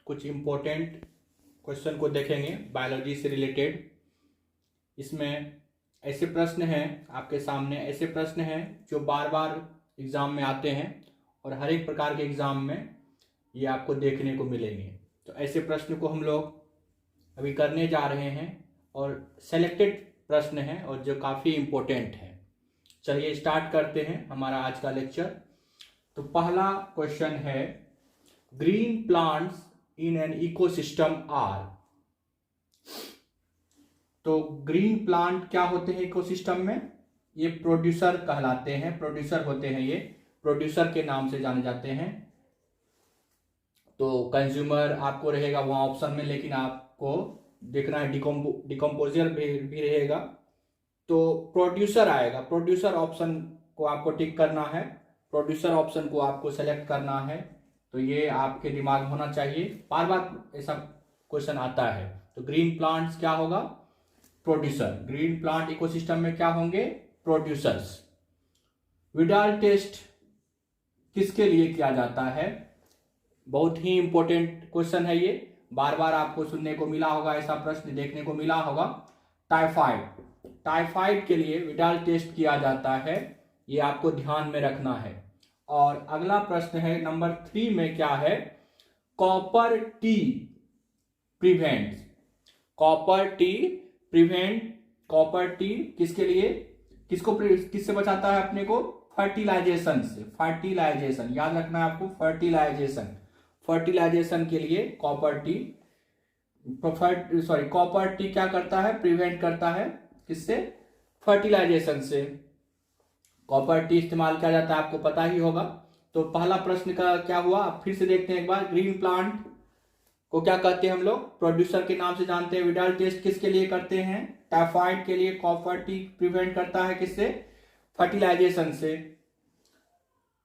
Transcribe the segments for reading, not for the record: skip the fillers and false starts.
कुछ important question को देखेंगे बायोलॉजी से रिलेटेड। इसमें ऐसे प्रश्न हैं आपके सामने, ऐसे प्रश्न हैं जो बार बार एग्ज़ाम में आते हैं और हर एक प्रकार के एग्ज़ाम में ये आपको देखने को मिलेंगे। तो ऐसे प्रश्न को हम लोग अभी करने जा रहे हैं और सेलेक्टेड प्रश्न हैं और जो काफ़ी इम्पोर्टेंट हैं। चलिए स्टार्ट करते हैं हमारा आज का लेक्चर। तो पहला क्वेश्चन है, green plants in an ecosystem are. तो ग्रीन प्लांट क्या होते हैं इकोसिस्टम में? ये प्रोड्यूसर कहलाते हैं, प्रोड्यूसर होते हैं, ये प्रोड्यूसर के नाम से जाने जाते हैं। तो कंज्यूमर आपको रहेगा वहाँ ऑप्शन में, लेकिन आपको देखना है डिकम्पोजर भी रहेगा। तो प्रोड्यूसर आएगा, प्रोड्यूसर ऑप्शन को आपको टिक करना है, प्रोड्यूसर ऑप्शन को आपको सेलेक्ट करना है। तो ये आपके दिमाग में होना चाहिए, बार बार ऐसा क्वेश्चन आता है। तो ग्रीन प्लांट्स क्या होगा? प्रोड्यूसर। ग्रीन प्लांट इकोसिस्टम में क्या होंगे? प्रोड्यूसर्स। विडाल टेस्ट किसके लिए किया जाता है? बहुत ही इंपॉर्टेंट क्वेश्चन है ये, बार बार आपको सुनने को मिला होगा, ऐसा प्रश्न देखने को मिला होगा। टाइफाइड, टाइफाइड के लिए विडाल टेस्ट किया जाता है, ये आपको ध्यान में रखना है। और अगला प्रश्न है नंबर 3 में क्या है? Copper T prevent. Copper T prevent, copper T किसके लिए, किससे बचाता है अपने को? फर्टिलाइजेशन से। फर्टिलाइजेशन याद रखना है आपको, फर्टिलाइजेशन, फर्टिलाइजेशन के लिए कॉपर टी, कॉपर टी क्या करता है? प्रिवेंट करता है, किससे? फर्टिलाइजेशन से कॉपर टी इस्तेमाल किया जाता है, आपको पता ही होगा। तो पहला प्रश्न का क्या हुआ, आप फिर से देखते हैं एक बार। ग्रीन प्लांट को क्या कहते हैं हम लोग? प्रोड्यूसर के नाम से जानते हैं। विडाल टेस्ट किसके लिए करते हैं? टाइफाइड के लिए। कॉपर टी प्रिवेंट करता है किससे? फर्टिलाइजेशन से।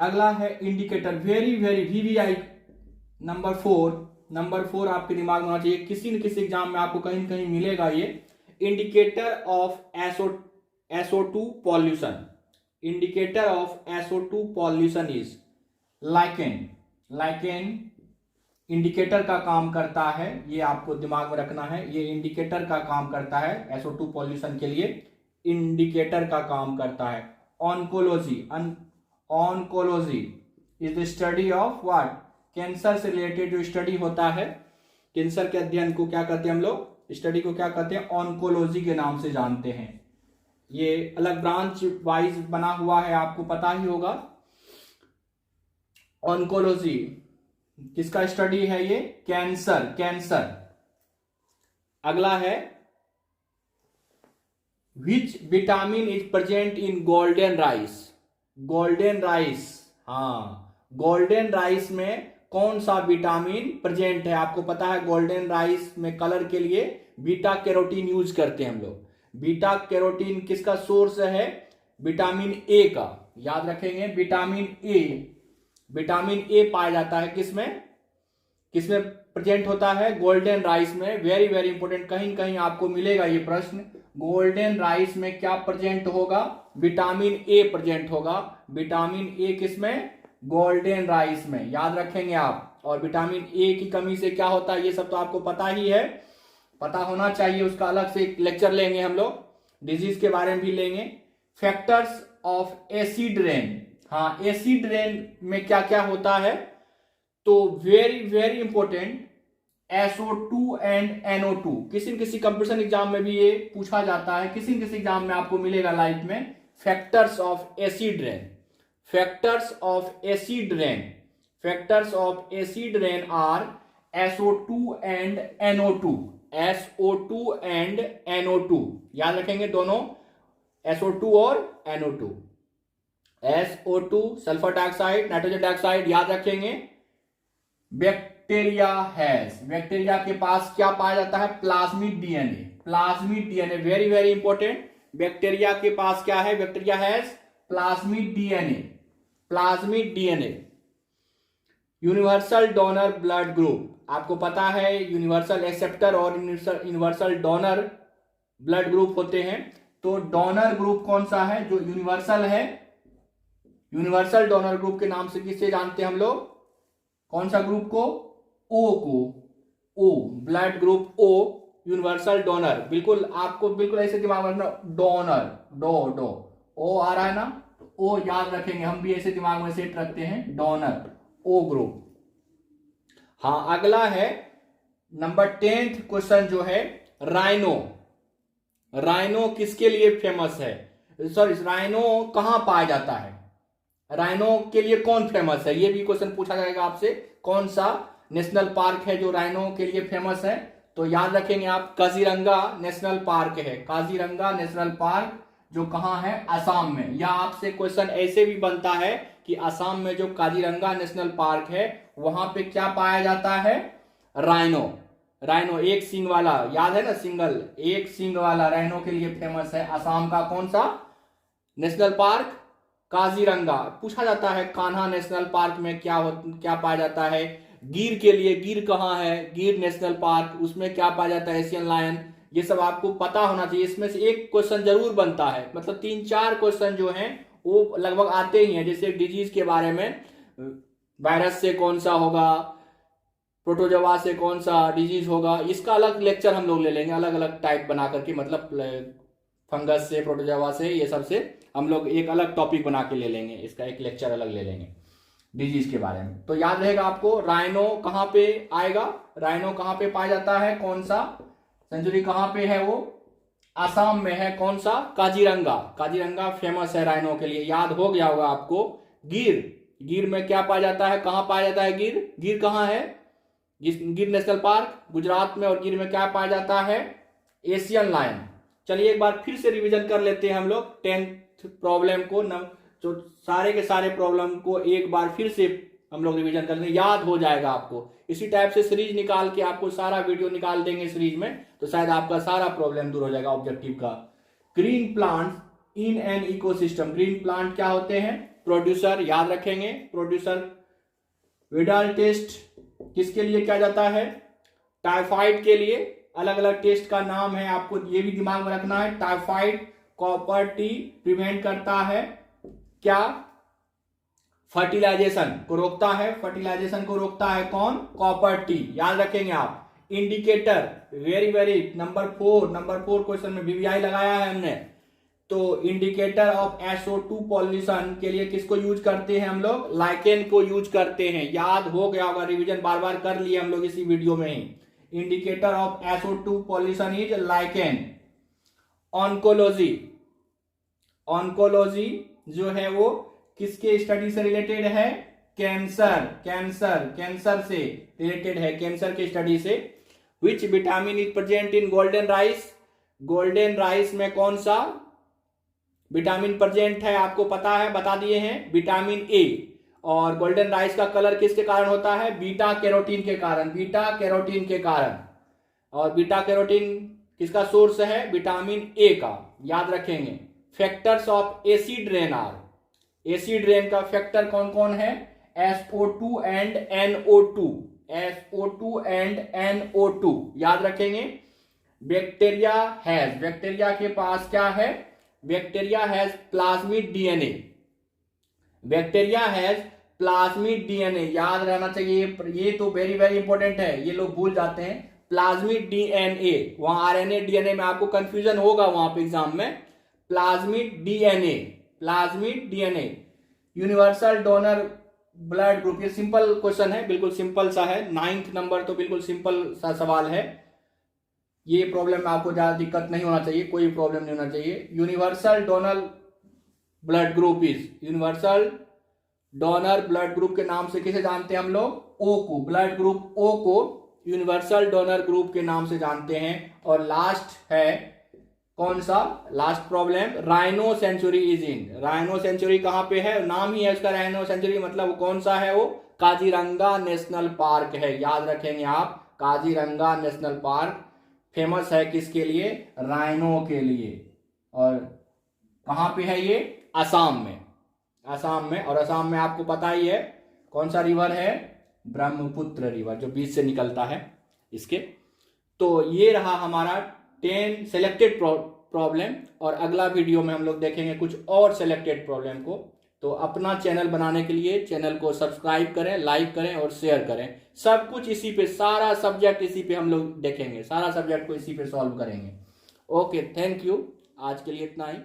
अगला है indicator, very very VVI number 4 आपके दिमाग में होना चाहिए, किसी न किसी एग्जाम में आपको कहीं कहीं मिलेगा ये। Indicator of SO2 pollution. Indicator of SO2 pollution is lichen. Lichen indicator का काम करता है, ये आपको दिमाग में रखना है। ये इंडिकेटर का काम करता है SO2 पॉल्यूशन के लिए, इंडिकेटर का काम करता है। Oncology, oncology is the study of what? Cancer से रिलेटेड जो स्टडी होता है, कैंसर के अध्ययन को क्या कहते हैं हम लोग? स्टडी को क्या कहते हैं? ऑन्कोलॉजी के नाम से जानते हैं। ये अलग ब्रांच वाइज बना हुआ है, आपको पता ही होगा। ऑन्कोलॉजी किसका स्टडी है? ये कैंसर, कैंसर। अगला है, विच vitamin is present in golden rice. Golden rice, हाँ, गोल्डन राइस में कौन सा विटामिन प्रेजेंट है? आपको पता है गोल्डन राइस में कलर के लिए बीटा कैरोटीन यूज करते हैं हम लोग। बीटा कैरोटीन किसका सोर्स है? विटामिन ए का, याद रखेंगे। विटामिन ए, विटामिन ए पाया जाता है किसमें? किसमें प्रेजेंट होता है? गोल्डन राइस में। वेरी वेरी इंपॉर्टेंट, कहीं कहीं आपको मिलेगा ये प्रश्न। गोल्डन राइस में क्या प्रेजेंट होगा? विटामिन ए प्रेजेंट होगा। विटामिन ए किसमें? गोल्डन राइस में, याद रखेंगे आप। और विटामिन ए की कमी से क्या होता है, ये सब तो आपको पता ही है, पता होना चाहिए। उसका अलग से एक लेक्चर लेंगे हम लोग, डिजीज के बारे में भी लेंगे। फैक्टर्स ऑफ एसिड रेन, हाँ, एसिड रेन में क्या क्या होता है? तो very very important, SO2 and NO2। किसी न किसी कंपटीशन एग्जाम में भी ये पूछा जाता है, किसी न किसी एग्जाम में आपको मिलेगा लाइफ में। Factors of acid rain, factors of acid rain, factors of acid rain are SO2 and NO2। SO2 and NO2 याद रखेंगे दोनों, SO2 और NO2। SO2 sulphur dioxide, nitrogen dioxide, याद रखेंगे। बैक्टीरिया हैज, बैक्टीरिया के पास क्या पाया जाता है? Plasmid DNA, plasmid DNA, very very important. Bacteria के पास क्या है? Bacteria has plasmid DNA, plasmid DNA. Universal donor blood group, आपको पता है यूनिवर्सल एक्सेप्टर और यूनिवर्सल डोनर ब्लड ग्रुप होते हैं। तो डोनर ग्रुप कौन सा है? जो यूनिवर्सल है, यूनिवर्सल डोनर ग्रुप के नाम से किससे जानते हैं हम लोग? कौन सा ग्रुप को? ओ को। O, blood group O, universal donor, बिल्कुल आपको बिल्कुल ऐसे दिमाग में रखना, डोनर, डो ओ आ रहा है ना, ओ याद रखेंगे, हम भी ऐसे दिमाग में सेट रखते हैं, डोनर, ओ ग्रुप। हाँ, अगला है नंबर 10th क्वेश्चन जो है, राइनो। राइनो किसके लिए फेमस है, सॉरी राइनो कहां पाया जाता है, राइनो के लिए कौन फेमस है, ये भी क्वेश्चन पूछा जाएगा आपसे। कौन सा नेशनल पार्क है जो राइनो के लिए फेमस है, तो याद रखेंगे आप, काजीरंगा नेशनल पार्क है, काजीरंगा नेशनल पार्क, जो कहां है, असम में। या आपसे क्वेश्चन ऐसे भी बनता है कि असम में जो काजीरंगा नेशनल पार्क है वहां पे क्या पाया जाता है, राइनो। राइनो एक सींग वाला, याद है ना, सिंगल एक सींग वाला राइनो के लिए फेमस है। असम का कौन सा नेशनल पार्क, काजीरंगा। पूछा जाता है कान्हा नेशनल पार्क में क्या पाया जाता है, गिर के लिए, गिर कहाँ है, गिर नेशनल पार्क, उसमें क्या पाया जाता है, एशियन लायन। ये सब आपको पता होना चाहिए, इसमें से एक क्वेश्चन जरूर बनता है, मतलब 3-4 क्वेश्चन जो हैं वो लगभग आते ही हैं। जैसे डिजीज के बारे में, वायरस से कौन सा होगा, प्रोटोजोआ से कौन सा डिजीज होगा, इसका अलग लेक्चर हम लोग ले लेंगे, अलग अलग टाइप बना करके, मतलब फंगस से, प्रोटोजोआ से, ये सब से हम लोग एक अलग टॉपिक बना के ले लेंगे, इसका एक लेक्चर अलग ले लेंगे डिजीज के बारे में। तो याद रहेगा आपको, राइनो कहां पे आएगा, राइनो कहां पे पाया जाता है, कौन सा सेंचुरी कहां पे है, वो आसाम में है। कौन सा, काजीरंगा। काजीरंगा फेमस है राइनो के लिए, याद हो गया होगा आपको। गिर, गिर में क्या पाया जाता है, कहां पाया जाता है गिर, गिर कहां है, गिर नेशनल पार्क गुजरात में। और गिर में क्या पाया जाता है, एशियन लायन। चलिए एक बार फिर से रिवीजन कर लेते हैं हम लोग 10th प्रॉब्लम को, जो सारे के सारे प्रॉब्लम को एक बार फिर से हम लोग रिवीजन कर लेंगे, याद हो जाएगा आपको। इसी टाइप से सीरीज निकाल के आपको सारा वीडियो निकाल देंगे सीरीज में, तो शायद आपका सारा प्रॉब्लम दूर हो जाएगा ऑब्जेक्टिव का। Green plant in an ecosystem, green plant क्या होते हैं, प्रोड्यूसर, याद रखेंगे प्रोड्यूसर। विडाल टेस्ट किसके लिए किया जाता है, टाइफाइड के लिए। अलग अलग टेस्ट का नाम है, आपको ये भी दिमाग में रखना है। टाइफाइड कॉपर टी प्रिवेंट करता है क्या, फर्टिलाइजेशन को रोकता है, फर्टिलाइजेशन को रोकता है कौन, कॉपर टी, याद रखेंगे आप। Indicator, very very, number 4 question में वीवीआई लगाया है हमने। तो इंडिकेटर ऑफ SO2 पॉल्यूशन के लिए किसको यूज करते हैं हम लोग, लाइकेन को यूज करते हैं, याद हो गया होगा, रिवीजन बार बार कर लिए हम लोग इसी वीडियो में ही। Indicator of SO2 pollution is lichen. Oncology, oncology जो है वो किसके स्टडी से रिलेटेड है, कैंसर, कैंसर से रिलेटेड है, कैंसर के स्टडी से। Which vitamin is present in golden rice, golden rice में कौन सा विटामिन प्रेजेंट है, आपको पता है, बता दिए हैं, विटामिन ए। और गोल्डन राइस का कलर किसके कारण होता है, बीटा कैरोटीन के कारण, बीटा कैरोटीन के कारण। और बीटा कैरोटीन किसका सोर्स है, विटामिन ए का, याद रखेंगे। Factors of acid rain are, acid rain का फैक्टर कौन कौन है, SO2 and NO2, SO2 and NO2, याद रखेंगे। बैक्टीरिया हैज, बैक्टीरिया के पास क्या है, bacteria has plasmid DNA, bacteria has plasmid DNA, याद रहना चाहिए, ये तो वेरी वेरी इंपॉर्टेंट है, ये लोग भूल जाते हैं। प्लाज्मिड डीएनए, वहां आरएनए डीएनए में आपको कंफ्यूजन होगा वहां पे एग्जाम में। Plasmid DNA, plasmid DNA, universal donor blood group, ये सिंपल क्वेश्चन है, बिल्कुल सिंपल सा है, 9th नंबर, तो बिल्कुल सिंपल सा सवाल है। ये प्रॉब्लम में आपको ज्यादा दिक्कत नहीं होना चाहिए, कोई प्रॉब्लम नहीं होना चाहिए। Universal donor blood group is, universal donor blood group के नाम से किसे जानते हैं हम लोग, ओ को, ब्लड ग्रुप ओ को यूनिवर्सल डोनर ग्रुप के नाम से जानते हैं। और लास्ट है कौन सा, last problem, rhino sanctuary is in, rhino sanctuary कहां पे है, नाम ही है उसका राइनो सेंचुरी, मतलब कौन सा है वो, काजीरंगा नेशनल पार्क है, याद रखेंगे आप। काजीरंगा नेशनल पार्क फेमस है किसके लिए, राइनो के लिए। और कहां पे है ये, असम में, असम में। और असम में आपको पता ही है कौन सा रिवर है, ब्रह्मपुत्र रिवर, जो बीच से निकलता है इसके। तो ये रहा हमारा 10 सेलेक्टेड प्रॉब्लम, और अगला वीडियो में हम लोग देखेंगे कुछ और सेलेक्टेड प्रॉब्लम को। तो अपना चैनल बनाने के लिए चैनल को सब्सक्राइब करें, लाइक करें और शेयर करें। सब कुछ इसी पे, सारा सब्जेक्ट इसी पे हम लोग देखेंगे, सारा सब्जेक्ट को इसी पे सॉल्व करेंगे। ओके, थैंक यू, आज के लिए इतना ही।